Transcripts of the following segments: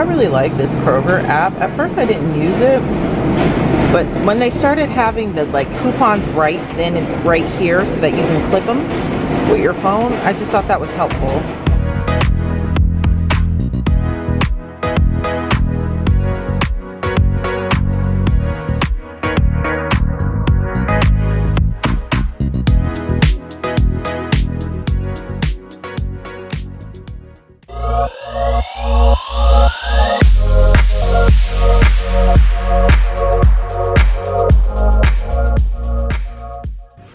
I really like this Kroger app. At first I didn't use it, but when they started having the like coupons right then and right here so that you can clip them with your phone, I just thought that was helpful.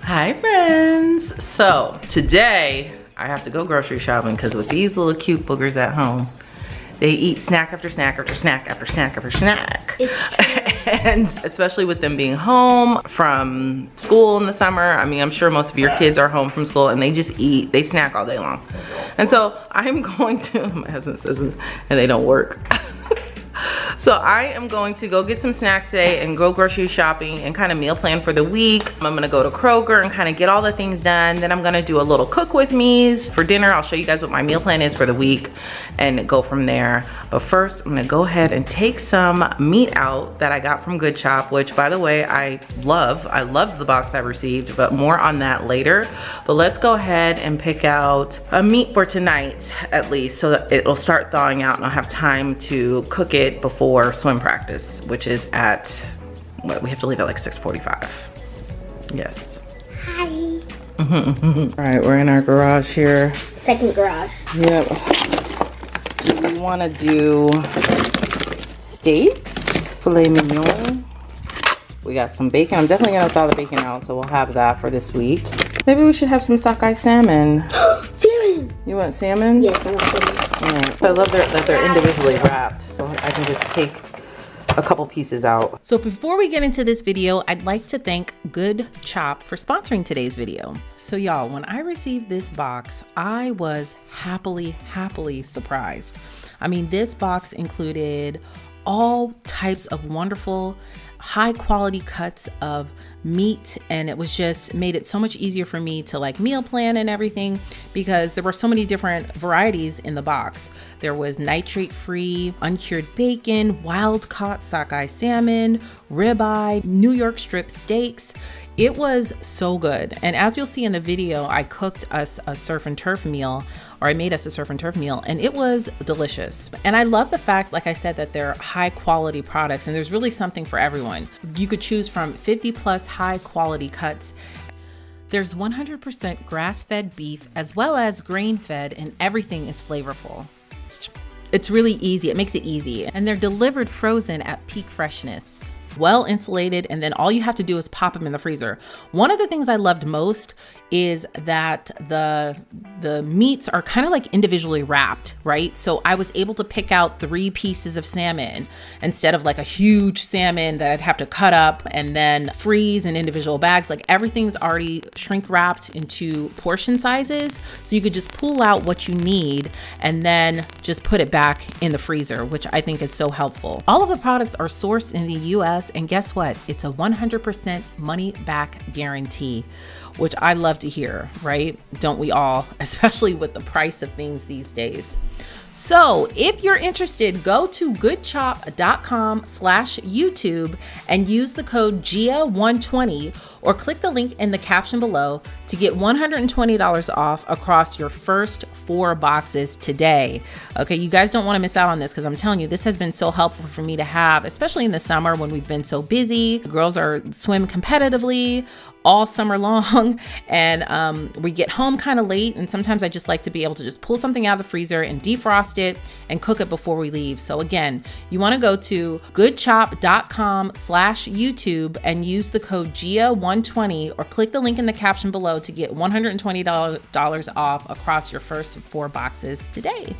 Hi friends! So today I have to go grocery shopping because with these little cute boogers at home, they eat snack after snack after snack after snack after snack. And especially with them being home from school in the summer, I mean, I'm sure most of your kids are home from school and they just eat, they snack all day long. And so I'm going to, my husband says, and they don't work. So I am going to go get some snacks today and go grocery shopping and kind of meal plan for the week. I'm gonna go to Kroger and kind of get all the things done. Then I'm gonna do a little cook with me's for dinner. I'll show you guys what my meal plan is for the week and go from there. But first, I'm gonna go ahead and take some meat out that I got from Good Chop, which by the way, I love. I loved the box I received, but more on that later. But let's go ahead and pick out a meat for tonight, at least, so that it'll start thawing out and I'll have time to cook it before swim practice, which is at, what, we have to leave at like 6:45. Yes. Hi. All right, we're in our garage here. Second garage. Yep. Do we want to do steaks, filet mignon? We got some bacon. I'm definitely gonna thaw the bacon out, so we'll have that for this week. Maybe we should have some sockeye salmon. Salmon. You want salmon? Yes, I want salmon. Right. I love that they're individually wrapped, so I can just take a couple pieces out. So before we get into this video, I'd like to thank Good Chop for sponsoring today's video. So y'all, when I received this box, I was happily surprised. I mean, this box included all types of wonderful, high quality cuts of meat, and it was just made it so much easier for me to like meal plan and everything because there were so many different varieties in the box. There was nitrate free, uncured bacon, wild caught sockeye salmon, ribeye, New York strip steaks. It was so good. And as you'll see in the video, I cooked us a surf and turf meal, or I made us a surf and turf meal, and it was delicious. And I love the fact, like I said, that they're high quality products and there's really something for everyone. You could choose from 50 plus high quality cuts. There's 100% grass-fed beef as well as grain-fed, and everything is flavorful. It's really easy, it makes it easy. And they're delivered frozen at peak freshness. Well insulated, and then all you have to do is pop them in the freezer. One of the things I loved most is that the meats are kind of like individually wrapped, right? So I was able to pick out 3 pieces of salmon instead of like a huge salmon that I'd have to cut up and then freeze in individual bags. Like everything's already shrink wrapped into portion sizes. So you could just pull out what you need and then just put it back in the freezer, which I think is so helpful. All of the products are sourced in the US, and guess what? It's a 100% money back guarantee, which I love to hear, right? Don't we all, especially with the price of things these days. So if you're interested, go to goodchop.com/YouTube and use the code GIA120 or click the link in the caption below to get $120 off across your first 4 boxes today. Okay, you guys don't want to miss out on this because I'm telling you, this has been so helpful for me to have, especially in the summer when we've been so busy. The girls are swim competitively all summer long, and we get home kind of late, and sometimes I just like to be able to just pull something out of the freezer and defrost it and cook it before we leave. So again, you want to go to goodchop.com/YouTube and use the code GIA120 or click the link in the caption below to get $120 off across your first 4 boxes today.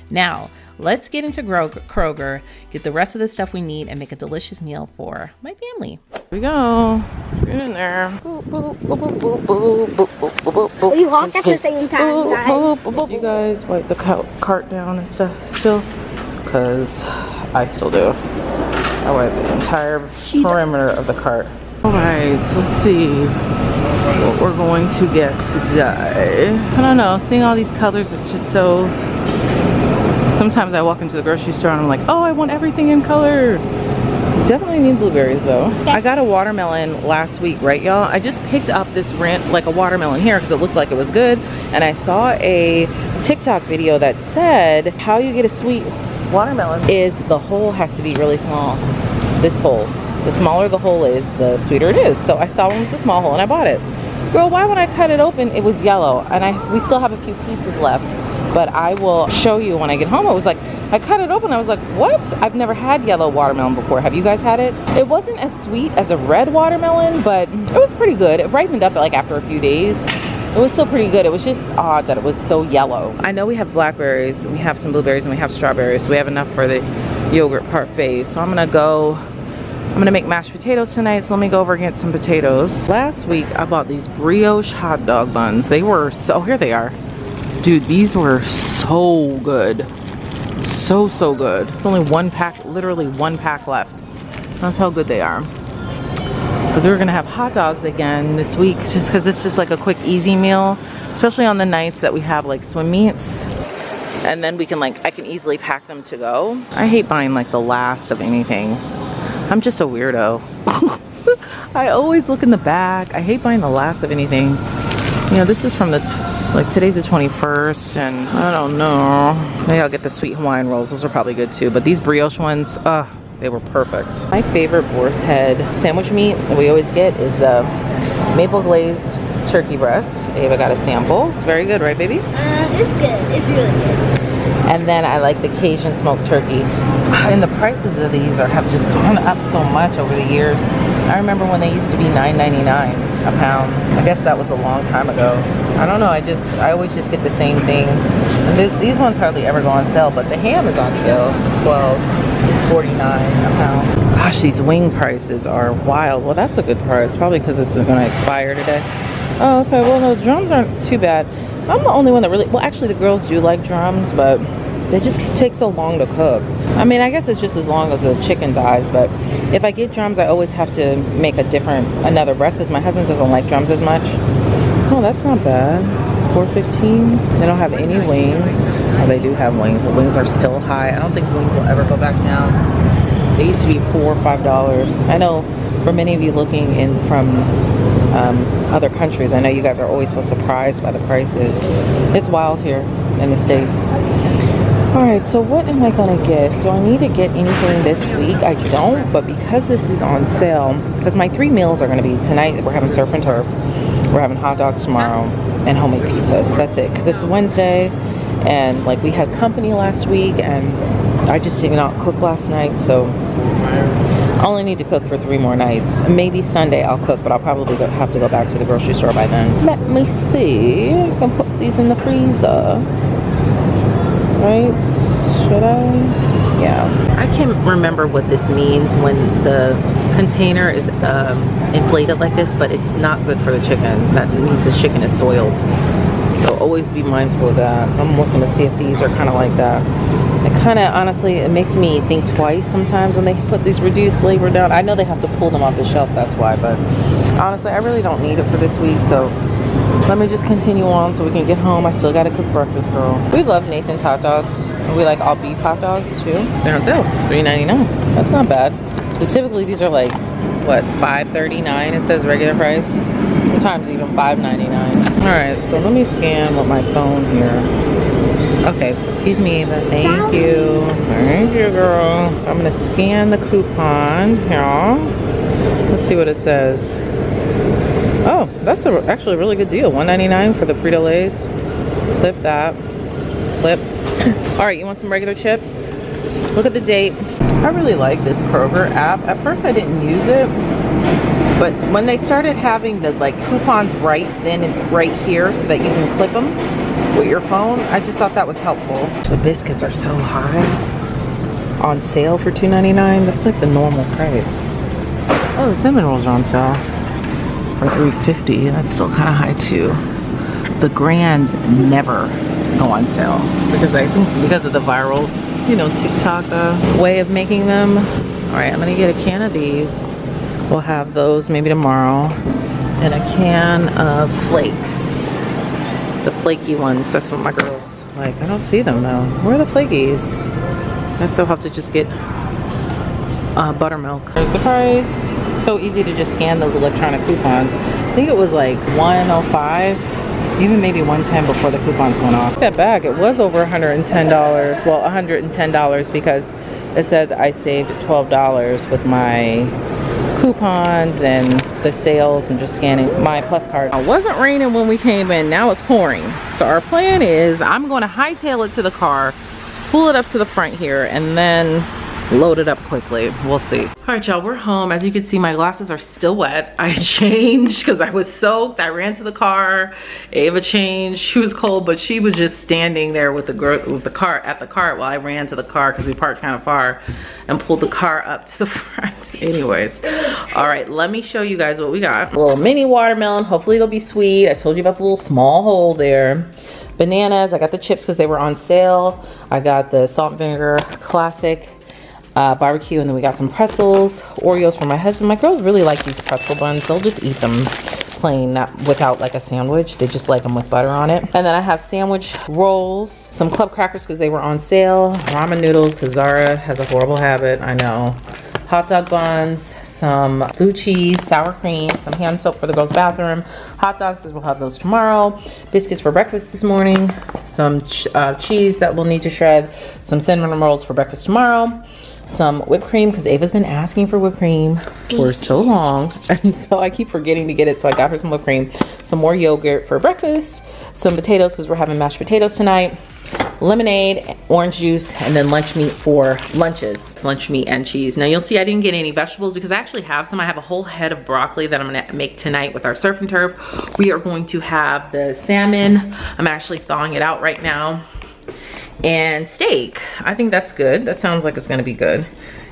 Now, let's get into Kroger, get the rest of the stuff we need, and make a delicious meal for my family. Here we go. Get in there. We walk at the same time, guys. You guys wipe the cart down and stuff still? Because I still do. I wipe the entire perimeter of the cart. Alright, so let's see what we're going to get today. I don't know, seeing all these colors, it's just so Sometimes I walk into the grocery store and I'm like, oh, I want everything in color. Definitely need blueberries though. I got a watermelon last week, right y'all? I just picked up this like a watermelon here because it looked like it was good. And I saw a TikTok video that said how you get a sweet watermelon is the hole has to be really small. This hole. The smaller the hole is, the sweeter it is. So I saw one with the small hole and I bought it. Girl, why when I cut it open, it was yellow. And we still have a few pieces left. But I will show you when I get home. I was like, I cut it open. I was like, what? I've never had yellow watermelon before. Have you guys had it? It wasn't as sweet as a red watermelon, but it was pretty good. It ripened up like after a few days. It was still pretty good. It was just odd that it was so yellow. I know we have blackberries, we have some blueberries, and we have strawberries. So we have enough for the yogurt parfait. So I'm gonna make mashed potatoes tonight. So let me go over and get some potatoes. Last week I bought these brioche hot dog buns. They were so, here they are. Dude, these were so good. So good. It's only one pack, literally one pack left. That's how good they are. Because we were gonna have hot dogs again this week, just because it's just like a quick, easy meal, especially on the nights that we have like swim meets. And then we can I can easily pack them to go. I hate buying like the last of anything. I'm just a weirdo. I always look in the back. I hate buying the last of anything. You know, this is from the, today's the 21st, and I don't know. Maybe I'll get the sweet Hawaiian rolls. Those are probably good too. But these brioche ones, they were perfect. My favorite boar's head sandwich meat that we always get is the maple glazed turkey breast. Ava got a sample. It's very good, right, baby? It's good. It's really good. And then I like the Cajun smoked turkey. And the prices of these have just gone up so much over the years. I remember when they used to be $9.99 a pound. I guess that was a long time ago. I don't know, I always just get the same thing. And these ones hardly ever go on sale, but the ham is on sale, $12.49 a pound. Gosh, these wing prices are wild. Well, that's a good price, probably because it's gonna expire today. Oh, okay, well, no, drums aren't too bad. I'm the only one that really, well, actually the girls do like drums, but they just take so long to cook. I mean, I guess it's just as long as the chicken dies, but if I get drums, I always have to make another breast, because my husband doesn't like drums as much. Oh, that's not bad. $4.15. They don't have any wings. Oh, they do have wings. The wings are still high. I don't think wings will ever go back down. They used to be $4 or $5. I know for many of you looking in from other countries, I know you guys are always so surprised by the prices. It's wild here in the States. Alright, so what am I gonna get? Do I need to get anything this week? I don't, but because this is on sale, because my 3 meals are gonna be tonight, we're having surf and turf, we're having hot dogs tomorrow, and homemade pizzas. That's it, because it's Wednesday, and we had company last week, and I just did not cook last night, so I only need to cook for 3 more nights. Maybe Sunday I'll cook, but I'll probably have to go back to the grocery store by then. Let me see. I can put these in the freezer. Right? Should I? Yeah. I can't remember what this means when the container is inflated like this, but it's not good for the chicken. That means this chicken is soiled. So always be mindful of that. So I'm looking to see if these are kind of like that. It kind of, honestly, it makes me think twice sometimes when they put these reduced labor down. I know they have to pull them off the shelf, that's why, but honestly, I really don't need it for this week, so let me just continue on so we can get home. I still gotta cook breakfast, girl. We love Nathan's hot dogs. We like all beef hot dogs too. They're on sale, $3.99. That's not bad. But typically these are like, what, $5.39? It says regular price. Sometimes even $5.99. All right, so let me scan with my phone here. Okay, excuse me, but thank you. Thank you, girl. So I'm gonna scan the coupon here. Let's see what it says. Oh, that's actually a really good deal. $1.99 for the Frito-Lays. Clip that. Clip. All right, you want some regular chips? Look at the date. I really like this Kroger app. At first I didn't use it, but when they started having the coupons right then and right here so that you can clip them with your phone, I just thought that was helpful. The biscuits are so high. On sale for $2.99. That's like the normal price. Oh, the cinnamon rolls are on sale for $3.50. That's still kind of high too. The Grands never go on sale because I think because of the viral, TikTok way of making them. All right, I'm gonna get a can of these. We'll have those maybe tomorrow, and a can of flakes. The flaky ones, that's what my girls Like, I don't see them though. Where are the flakies? I still have to just get buttermilk. There's the price. So easy to just scan those electronic coupons. I think it was like $105, even maybe $110 before the coupons went off. That bag, it was over $110. Well, $110 because it said I saved $12 with my coupons and the sales and just scanning my Plus card. It wasn't raining when we came in, now it's pouring. So our plan is I'm going to hightail it to the car, pull it up to the front here, and then load it up quickly. We'll see. All right, y'all, we're home. As you can see, my glasses are still wet. I changed because I was soaked. I ran to the car. Ava changed. She was cold, but she was just standing there with the cart at the cart while I ran to the car because we parked kind of far and pulled the car up to the front. Anyways, all right, let me show you guys what we got. A little mini watermelon. Hopefully it'll be sweet. I told you about the little small hole there. Bananas. I got the chips because they were on sale. I got the salt and vinegar classic barbecue, and then we got some pretzels, Oreos for my husband. My girls really like these pretzel buns. They'll just eat them plain, not without like a sandwich. They just like them with butter on it. And then I have sandwich rolls, some club crackers because they were on sale, ramen noodles because Zara has a horrible habit, I know, hot dog buns, some blue cheese, sour cream, some hand soap for the girls' bathroom, hot dogs because we'll have those tomorrow, biscuits for breakfast this morning, some cheese that we'll need to shred, some cinnamon rolls for breakfast tomorrow, some whipped cream because Ava's been asking for whipped cream for so long, and so I keep forgetting to get it, so I got her some whipped cream, some more yogurt for breakfast, some potatoes because we're having mashed potatoes tonight, lemonade, orange juice, and then lunch meat for lunches. It's lunch meat and cheese. Now you'll see I didn't get any vegetables because I actually have some. I have a whole head of broccoli that I'm gonna make tonight with our surf and turf. We are going to have the salmon. I'm actually thawing it out right now. And steak. I think that's good. That sounds like it's gonna be good.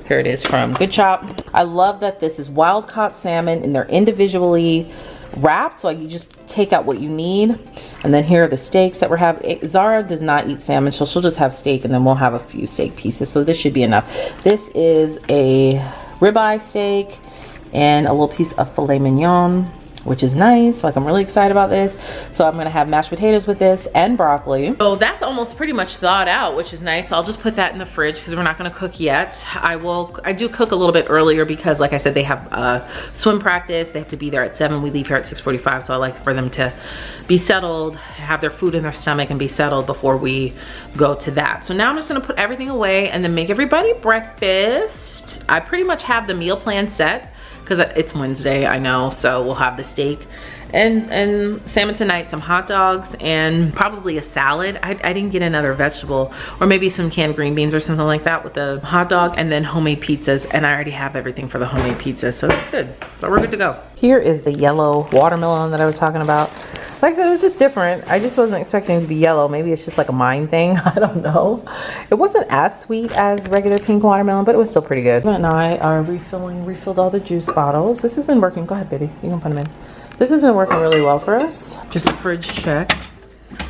Here it is from Good Chop. I love that this is wild caught salmon and they're individually wrapped, so you just take out what you need. And then here are the steaks that we're having. Zara does not eat salmon, so she'll just have steak, and then we'll have a few steak pieces, so this should be enough. This is a ribeye steak and a little piece of filet mignon, which is nice. Like, I'm really excited about this. So I'm gonna have mashed potatoes with this and broccoli. So that's almost pretty much thawed out, which is nice. So I'll just put that in the fridge because we're not gonna cook yet. I do cook a little bit earlier because, like I said, they have swim practice. They have to be there at 7. We leave here at 6:45. So I like for them to be settled, have their food in their stomach and be settled before we go to that. So now I'm just gonna put everything away and then make everybody breakfast. I pretty much have the meal plan set because it's Wednesday, I know, so we'll have the steak and salmon tonight, some hot dogs, and probably a salad. I didn't get another vegetable, or maybe some canned green beans or something like that with the hot dog, and then homemade pizzas, and I already have everything for the homemade pizza, so that's good. So we're good to go. Here is the yellow watermelon that I was talking about. Like I said, it was just different. I just wasn't expecting it to be yellow. Maybe it's just like a mine thing. I don't know. It wasn't as sweet as regular pink watermelon, but it was still pretty good. Matt and I are refilled all the juice bottles. This has been working. Go ahead, baby. You can put them in. This has been working really well for us. Just a fridge check.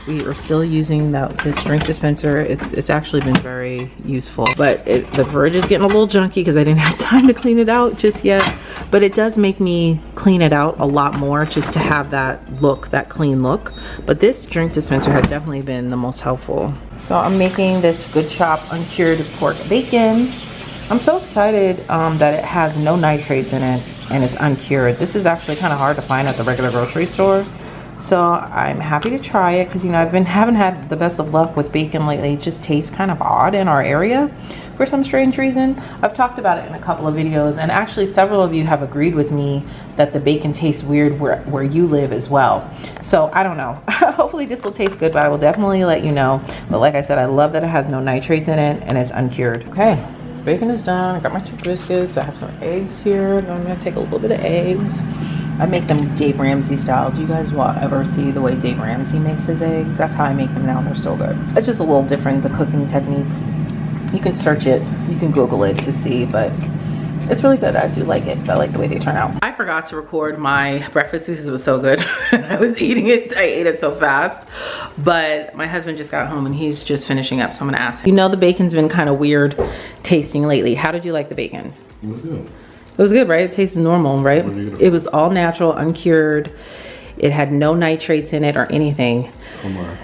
We are still using this drink dispenser. It's actually been very useful, but the fridge is getting a little junky because I didn't have time to clean it out just yet. But it does make me clean it out a lot more just to have that look, that clean look. But this drink dispenser has definitely been the most helpful. So I'm making this Good Chop uncured pork bacon. I'm so excited that it has no nitrates in it and it's uncured. This is actually kind of hard to find at the regular grocery store. So I'm happy to try it because, you know, haven't had the best of luck with bacon lately. It just tastes kind of odd in our area for some strange reason. I've talked about it in a couple of videos, and actually several of you have agreed with me that the bacon tastes weird where you live as well. So I don't know. Hopefully this will taste good, but I will definitely let you know. But like I said, I love that it has no nitrates in it and it's uncured. Okay, bacon is done. I got my 2 biscuits. I have some eggs here. I'm gonna take a little bit of eggs. I make them Dave Ramsey style. Do you guys ever see the way Dave Ramsey makes his eggs? That's how I make them now, and they're so good. It's just a little different, the cooking technique. You can search it, you can Google it to see, but it's really good. I do like it. I like the way they turn out. I forgot to record my breakfast because it was so good. I was eating it, I ate it so fast. But my husband just got home and he's just finishing up, so I'm gonna ask him. You know, the bacon's been kind of weird tasting lately. How did you like the bacon? It was good. It was good, right? It tasted normal, right? It was all natural, uncured. It had no nitrates in it or anything.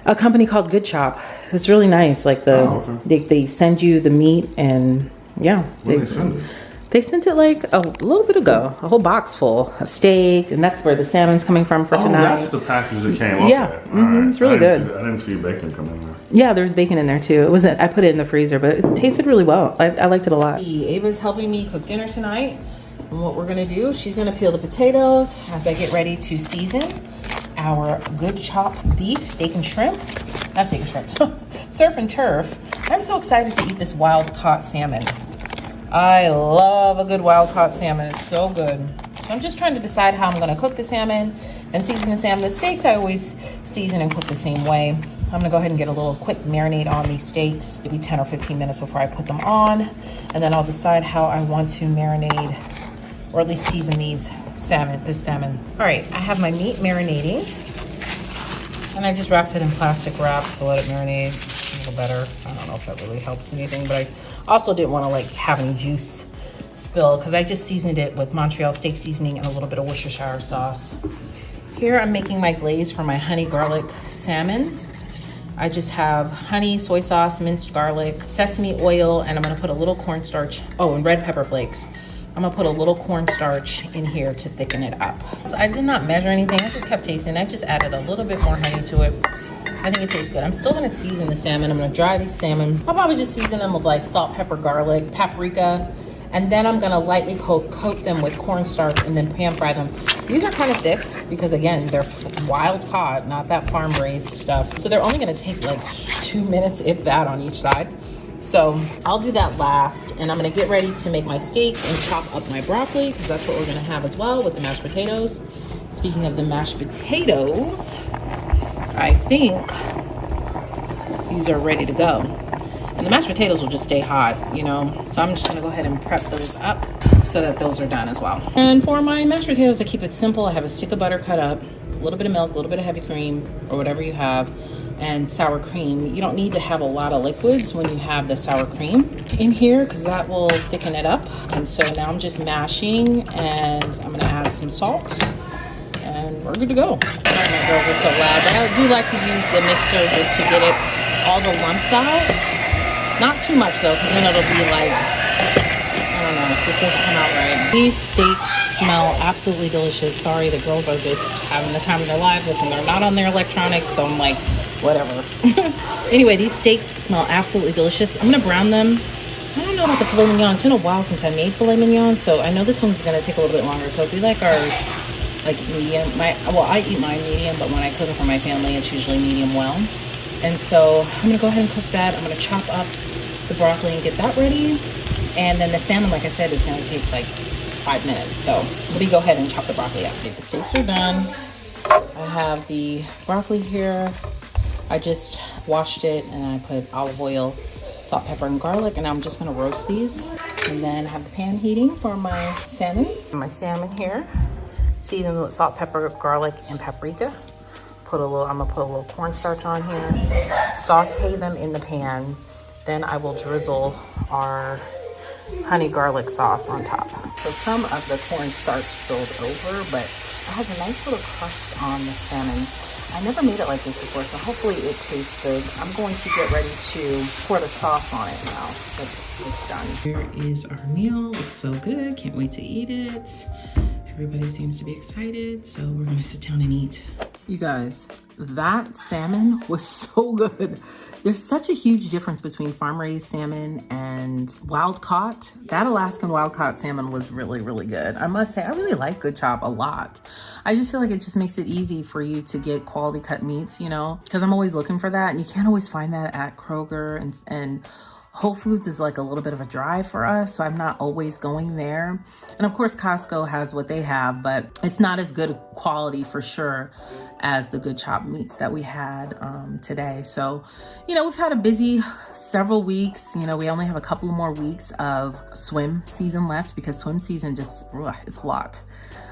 A company called Good Chop. It's really nice. Like they send you the meat and yeah. They sent it like a little bit ago, a whole box full of steak, and that's where the salmon's coming from for tonight. Oh, that's the package that came. Yeah, Right. It's really good. I didn't see bacon come in there. Yeah, there was bacon in there too. It wasn't. I put it in the freezer, but it tasted really well. I liked it a lot. Ava's helping me cook dinner tonight, and what we're gonna do, she's gonna peel the potatoes as I get ready to season our Good Chop beef, steak and shrimp. Not steak and shrimp, surf and turf. I'm so excited to eat this wild caught salmon. I love a good wild caught salmon. It's so good. So I'm just trying to decide how I'm gonna cook the salmon and season the salmon. The steaks I always season and cook the same way. I'm gonna go ahead and get a little quick marinade on these steaks, maybe 10 or 15 minutes before I put them on. And then I'll decide how I want to marinate, or at least season this salmon. All right, I have my meat marinating. And I just wrapped it in plastic wrap to let it marinate a little better. I don't know if that really helps anything, but I also didn't want to like have any juice spill because I just seasoned it with Montreal steak seasoning and a little bit of Worcestershire sauce. Here I'm making my glaze for my honey garlic salmon. I just have honey, soy sauce, minced garlic, sesame oil, and I'm gonna put a little cornstarch. Oh, and red pepper flakes. I'm gonna put a little cornstarch in here to thicken it up. So I did not measure anything, I just kept tasting. I just added a little bit more honey to it. I think it tastes good. I'm still gonna season the salmon. I'm gonna dry these salmon. I'll probably just season them with like salt, pepper, garlic, paprika, and then I'm gonna lightly coat them with cornstarch and then pan fry them. These are kind of thick because again, they're wild caught, not that farm raised stuff. So they're only gonna take like 2 minutes, if that, on each side. So I'll do that last, and I'm gonna get ready to make my steaks and chop up my broccoli because that's what we're gonna have as well with the mashed potatoes. Speaking of the mashed potatoes, I think these are ready to go. And the mashed potatoes will just stay hot, you know? So I'm just gonna go ahead and prep those up so that those are done as well. And for my mashed potatoes, I keep it simple. I have a stick of butter cut up, a little bit of milk, a little bit of heavy cream, or whatever you have, and sour cream. You don't need to have a lot of liquids when you have the sour cream in here because that will thicken it up. And so now I'm just mashing, and I'm gonna add some salt, and we're good to go. Sorry, my girls are so loud, but I do like to use the mixer just to get all the lumps out. Not too much though, because then it'll be like, I don't know, this doesn't come out right. These steaks smell absolutely delicious. Sorry, the girls are just having the time of their lives. Listen, they're not on their electronics, so I'm like, whatever. Anyway, these steaks smell absolutely delicious. I'm gonna brown them. I don't know about the filet mignon. It's been a while since I made filet mignon, so I know this one's gonna take a little bit longer. So if we like our like medium, I eat mine medium, but when I cook it for my family, it's usually medium well. And so I'm gonna go ahead and cook that. I'm gonna chop up the broccoli and get that ready. And then the salmon, like I said, is gonna take like 5 minutes. So let me go ahead and chop the broccoli up. Okay, the steaks are done. I have the broccoli here. I just washed it and I put olive oil, salt, pepper, and garlic, and I'm just gonna roast these. And then have the pan heating for my salmon. My salmon here, seasoned with salt, pepper, garlic, and paprika. I'm gonna put a little cornstarch on here, saute them in the pan, then I will drizzle our honey garlic sauce on top. So some of the cornstarch spilled over, but it has a nice little crust on the salmon. I never made it like this before, so hopefully it tastes good. I'm going to get ready to pour the sauce on it now that it's done. Here is our meal. It's so good. Can't wait to eat it. Everybody seems to be excited, so we're gonna sit down and eat. You guys, that salmon was so good. There's such a huge difference between farm-raised salmon and wild caught. That Alaskan wild caught salmon was really, really good. I must say, I really like Good Chop a lot. I just feel like it just makes it easy for you to get quality cut meats, you know, because I'm always looking for that, and you can't always find that at Kroger, and Whole Foods is like a little bit of a drive for us, so I'm not always going there. And of course, Costco has what they have, but it's not as good quality for sure as the Good Chop meats that we had today. So, you know, we've had a busy several weeks. You know, we only have a couple more weeks of swim season left because swim season just, it's a lot.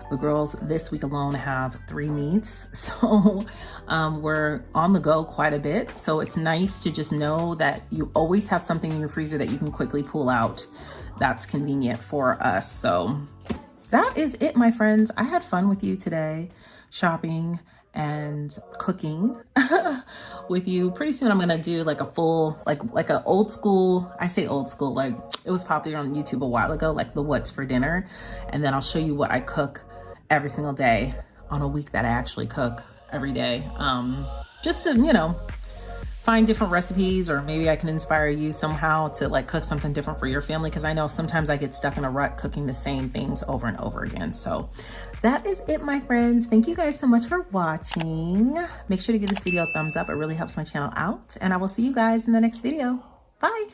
The girls this week alone have 3 meets, so we're on the go quite a bit. So it's nice to just know that you always have something in your freezer that you can quickly pull out. That's convenient for us. So that is it, my friends. I had fun with you today, shopping and cooking with you. Pretty soon I'm gonna do like a full, like a old school, I say old school, like it was popular on YouTube a while ago, like the what's for dinner. And then I'll show you what I cook every single day on a week that I actually cook every day. Just to, you know, find different recipes, or maybe I can inspire you somehow to like cook something different for your family, because I know sometimes I get stuck in a rut cooking the same things over and over again. So that is it, my friends. Thank you guys so much for watching. Make sure to give this video a thumbs up. It really helps my channel out, and I will see you guys in the next video. Bye.